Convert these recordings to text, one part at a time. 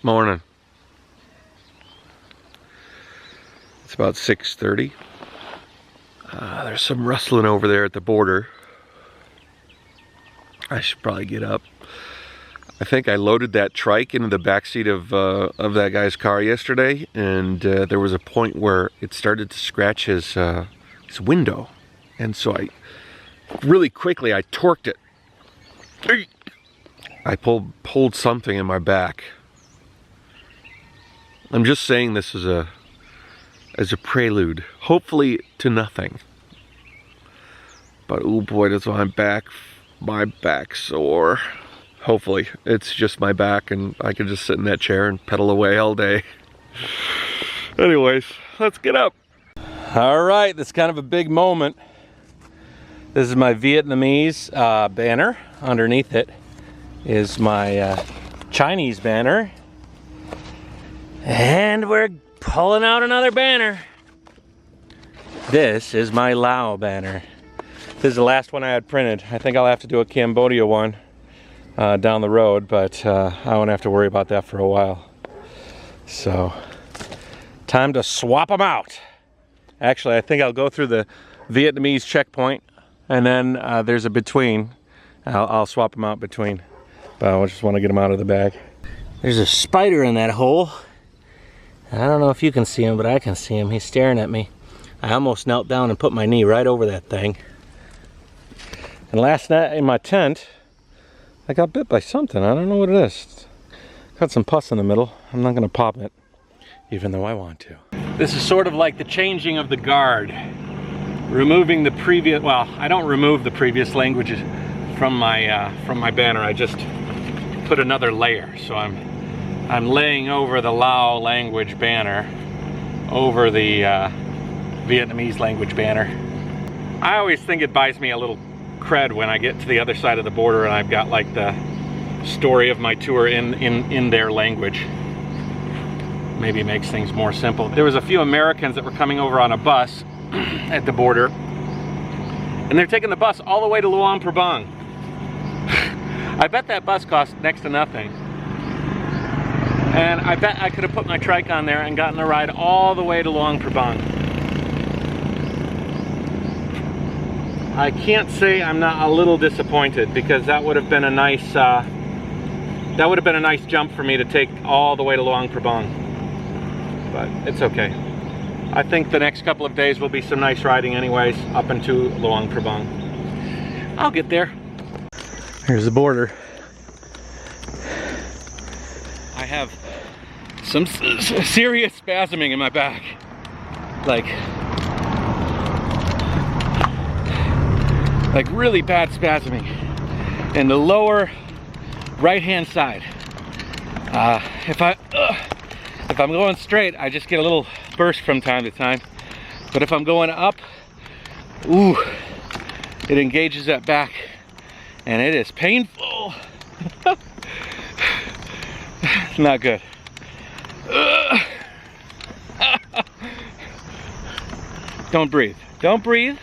morning. It's about 6:30. There's some rustling over there at the border. I should probably get up. I think I loaded that trike into the backseat of that guy's car yesterday, and there was a point where it started to scratch his window, and so I really quickly I torqued it. I pulled something in my back. I'm just saying this as a prelude, hopefully to nothing. But oh boy, does my back sore. Hopefully it's just my back and I can just sit in that chair and pedal away all day. Anyways, let's get up. All right, that's kind of a big moment. This is my Vietnamese banner. Underneath it is my Chinese banner. And we're pulling out another banner. This is my Lao banner. This is the last one I had printed. I think I'll have to do a Cambodia one down the road, but I won't have to worry about that for a while. So, time to swap them out. Actually, I think I'll go through the Vietnamese checkpoint, and then there's a between. I'll swap them out between, but I just want to get them out of the bag. There's a spider in that hole. I don't know if you can see him, but I can see him. He's staring at me. I almost knelt down and put my knee right over that thing. And last night in my tent, I got bit by something. I don't know what it is. Got some pus in the middle. I'm not gonna pop it, even though I want to. This is sort of like the changing of the guard. Removing the previous, well, I don't remove the previous languages from my banner. I just put another layer. So I'm laying over the Lao language banner over the Vietnamese language banner. I always think it buys me a little cred when I get to the other side of the border and I've got like the story of my tour in their language. Maybe it makes things more simple. There was a few Americans that were coming over on a bus at the border, and they're taking the bus all the way to Luang Prabang. I bet that bus cost next to nothing. And I bet I could have put my trike on there and gotten a ride all the way to Luang Prabang. I can't say I'm not a little disappointed, because that would have been a nice jump for me to take all the way to Luang Prabang. But it's okay. I think the next couple of days will be some nice riding anyways, up into Luang Prabang. I'll get there. Here's the border. I have some serious spasming in my back. Like really bad spasming in the lower right hand side. If I'm going straight, I just get a little burst from time to time, but if I'm going up, ooh, it engages that back and it is painful. Not good. Don't breathe. Don't breathe.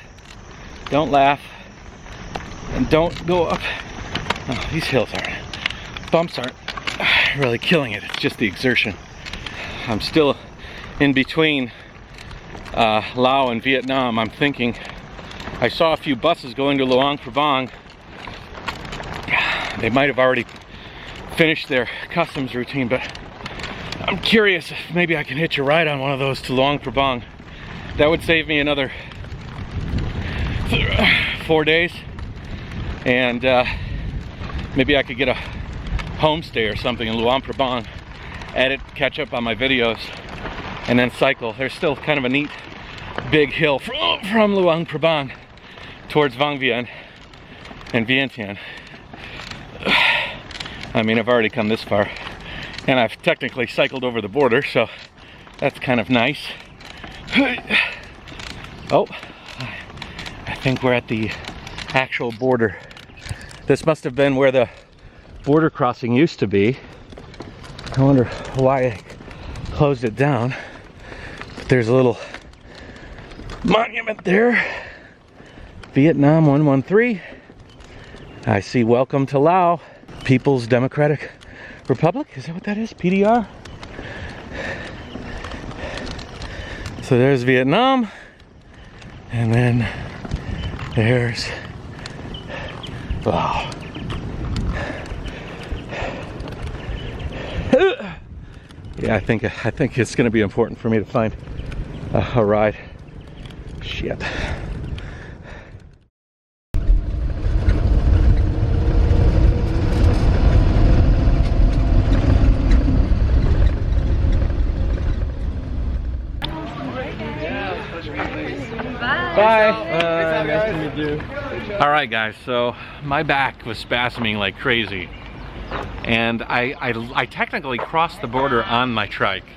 Don't laugh. And don't go up. Oh, these bumps aren't really killing it. It's just the exertion. I'm still in between Laos and Vietnam. I'm thinking, I saw a few buses going to Luang Prabang. They might have already finished their customs routine, but I'm curious if maybe I can hitch a ride on one of those to Luang Prabang. That would save me another 4 days. And maybe I could get a homestay or something in Luang Prabang, edit, catch up on my videos, and then cycle. There's still kind of a neat big hill from Luang Prabang towards Vang Vieng and Vientiane. I mean, I've already come this far, and I've technically cycled over the border, so that's kind of nice. Oh, I think we're at the actual border. This must have been where the border crossing used to be. I wonder why I closed it down. But there's a little monument there. Vietnam 113. I see welcome to Laos, People's Democratic Republic? Is that what that is? PDR? So there's Vietnam, and then there's Laos. Yeah, I think it's going to be important for me to find a ride. Shit. Bye. Nice to meet you. All right, guys. So my back was spasming like crazy, and I technically crossed the border on my trike,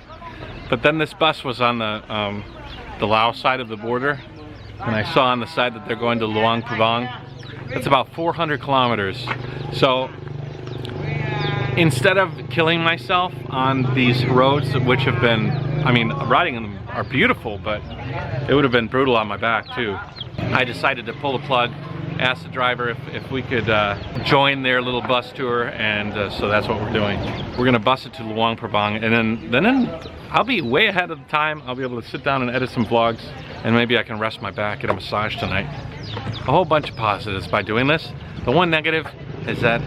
but then this bus was on the Laos side of the border, and I saw on the side that they're going to Luang Prabang. That's about 400 kilometers. So instead of killing myself on these roads, which have been, I mean, riding them are beautiful, but it would have been brutal on my back too, I decided to pull the plug, ask the driver if we could join their little bus tour, and so that's what we're doing. We're gonna bus it to Luang Prabang, and then I'll be way ahead of the time. I'll be able to sit down and edit some vlogs, and maybe I can rest my back, get a massage tonight. A whole bunch of positives by doing this. The one negative is that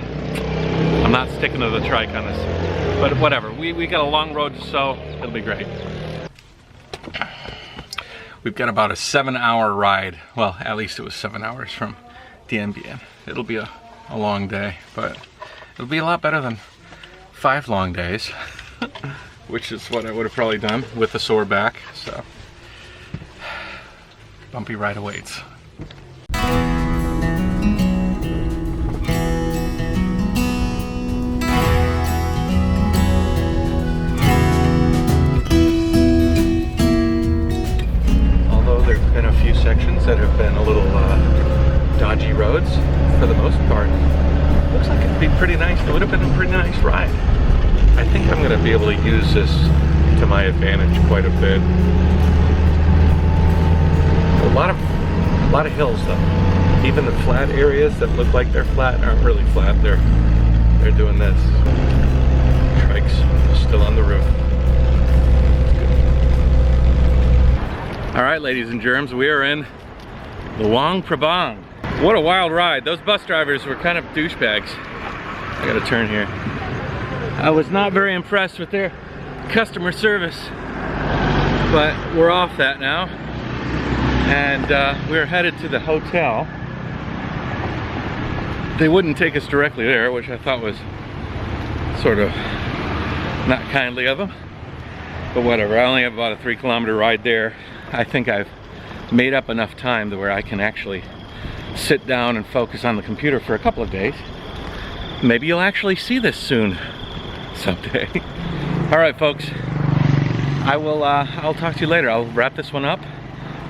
I'm not sticking to the trike on this, but whatever. We got a long road to sew. It'll be great. We've got about a 7-hour ride. Well, at least it was 7 hours from Dien Bien. It'll be a long day, but it'll be a lot better than 5 long days, which is what I would have probably done with a sore back. So, bumpy ride awaits. Sections that have been a little dodgy roads, for the most part, looks like it'd be pretty nice. It would have been a pretty nice ride. I think I'm going to be able to use this to my advantage quite a bit. A lot of hills though. Even the flat areas that look like they're flat aren't really flat. They're doing this. Trike's still on the roof. All right, ladies and germs, we are in Luang Prabang. What a wild ride. Those bus drivers were kind of douchebags. I gotta turn here. I was not very impressed with their customer service, but we're off that now. And we're headed to the hotel. They wouldn't take us directly there, which I thought was sort of not kindly of them. But whatever, I only have about a 3-kilometer ride there. I think I've made up enough time to where I can actually sit down and focus on the computer for a couple of days. Maybe you'll actually see this soon, someday. All right, folks, I'll talk to you later. I'll wrap this one up.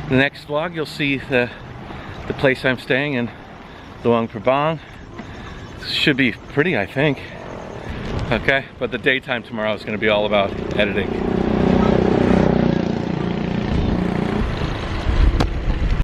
In the next vlog, you'll see the place I'm staying in, Luang Prabang. Should be pretty, I think. Okay, but the daytime tomorrow is going to be all about editing.